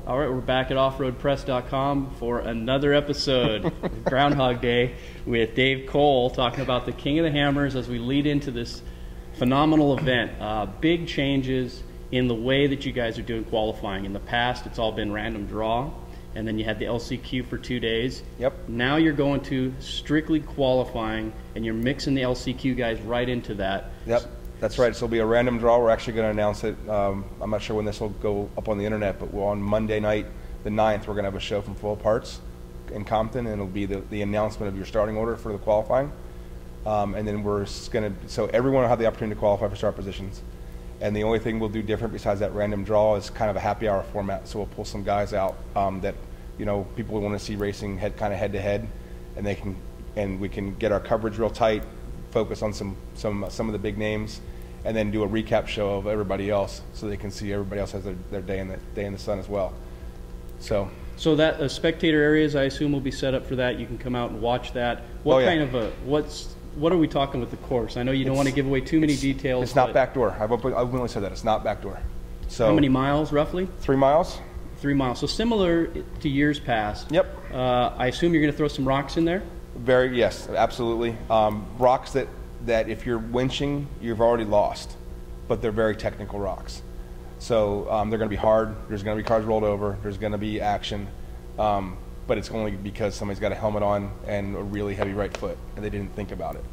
All right, we're back at offroadpress.com for another episode, Groundhog Day, with Dave Cole talking about the King of the Hammers as we lead into this phenomenal event. Big changes in the way that you guys are doing qualifying. In the past, it's all been random draw, and then you had the LCQ for 2 days. Yep. Now you're going to strictly qualifying, and you're mixing the LCQ guys right into that. Yep. That's right. So it'll be a random draw. We're actually going to announce it. I'm not sure when this will go up on the internet, but on Monday night, the 9th, we're going to have a show from Full Parts in Compton, and it'll be the announcement of your starting order for the qualifying. And then we're going to, so everyone will have the opportunity to qualify for start positions. And the only thing we'll do different besides that random draw is kind of a happy hour format. So we'll pull some guys out that, you know, people want to see racing head to head, and we can get our coverage real tight, focus on some of the big names, and then do a recap show of everybody else, so they can see everybody else has their day in the sun as well. So that spectator areas, I assume, will be set up for that. You can come out and watch that. What kind of what are we talking with the course? I know you don't want to give away too many details. It's not backdoor. I've openly said that it's not backdoor. So how many miles roughly? 3 miles. 3 miles. So similar to years past. Yep. I assume you're going to throw some rocks in there. Yes, absolutely. Rocks that if you're winching, you've already lost, but they're very technical rocks. So they're going to be hard. There's going to be cars rolled over. There's going to be action, but it's only because somebody's got a helmet on and a really heavy right foot, and they didn't think about it.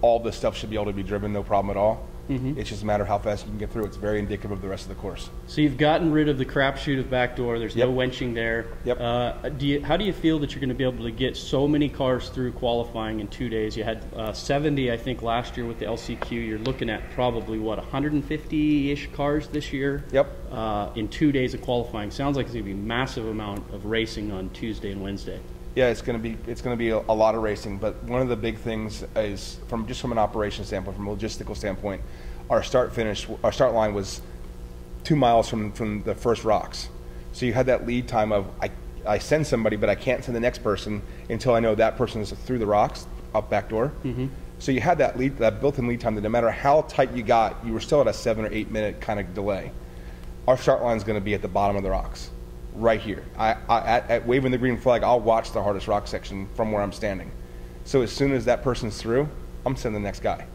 All this stuff should be able to be driven, no problem at all. Mm-hmm. It's just a matter of how fast you can get through. It's very indicative of the rest of the course. So you've gotten rid of the crapshoot of backdoor. There's no wenching there. Yep. How do you feel that you're going to be able to get so many cars through qualifying in 2 days? You had 70, I think, last year with the LCQ. You're looking at probably, 150-ish cars this year? Yep. In 2 days of qualifying. Sounds like it's going to be a massive amount of racing on Tuesday and Wednesday. Yeah, it's going to be a lot of racing, but one of the big things is from an operations standpoint, from a logistical standpoint, our start line was 2 miles from the first rocks. So you had that lead time of I send somebody, but I can't send the next person until I know that person is through the rocks up back door. Mm-hmm. So you had that built-in lead time that no matter how tight you got, you were still at a 7 or 8 minute kind of delay. Our start line is going to be at the bottom of the rocks. Right here. At waving the green flag, I'll watch the hardest rock section from where I'm standing. So as soon as that person's through, I'm sending the next guy.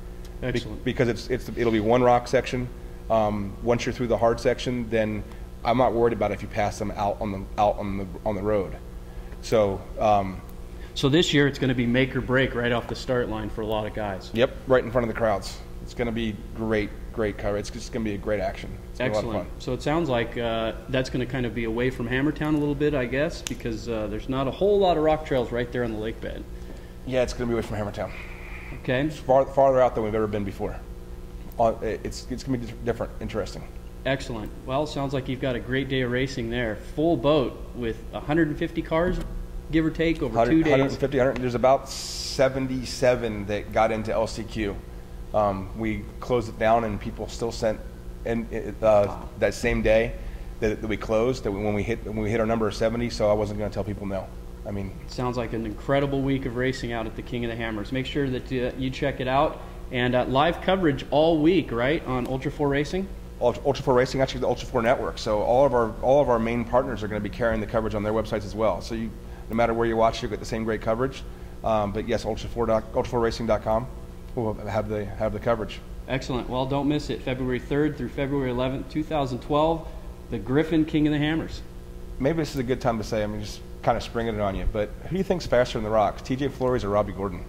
Excellent. Because it'll be one rock section. Once you're through the hard section, then I'm not worried about if you pass them out on the road. So this year it's going to be make or break right off the start line for a lot of guys. Yep, right in front of the crowds. It's going to be great cover. It's just going to be a great action. Excellent. So it sounds like that's going to kind of be away from Hammertown a little bit, I guess, because there's not a whole lot of rock trails right there on the lake bed. Yeah, it's going to be away from Hammertown. Okay. It's farther out than we've ever been before. It's going to be different, interesting. Excellent. Well, it sounds like you've got a great day of racing there. Full boat with 150 cars, give or take, over 2 days. 150, there's about 77 that got into LCQ. We closed it down, and people still sent that same day that we closed, that when we hit our number of 70, so I wasn't going to tell people no. I mean, sounds like an incredible week of racing out at the King of the Hammers. Make sure that you check it out, and live coverage all week, right, on Ultra 4 Racing? Ultra 4 Racing, actually the Ultra 4 Network. So all of our main partners are going to be carrying the coverage on their websites as well. So no matter where you watch, you'll get the same great coverage. But yes, ultra4racing.com will have the coverage. Excellent. Well, don't miss it. February 3rd through February 11th, 2012, the Griffin King of the Hammers. Maybe this is a good time to say, just kind of springing it on you, but who do you think's faster in the rocks, TJ Flores or Robbie Gordon?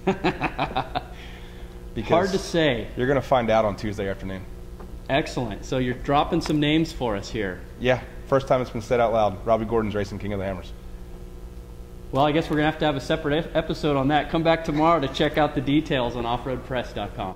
Hard to say. You're going to find out on Tuesday afternoon. Excellent. So you're dropping some names for us here. Yeah, first time it's been said out loud. Robbie Gordon's racing King of the Hammers. Well, I guess we're going to have a separate episode on that. Come back tomorrow to check out the details on offroadpress.com.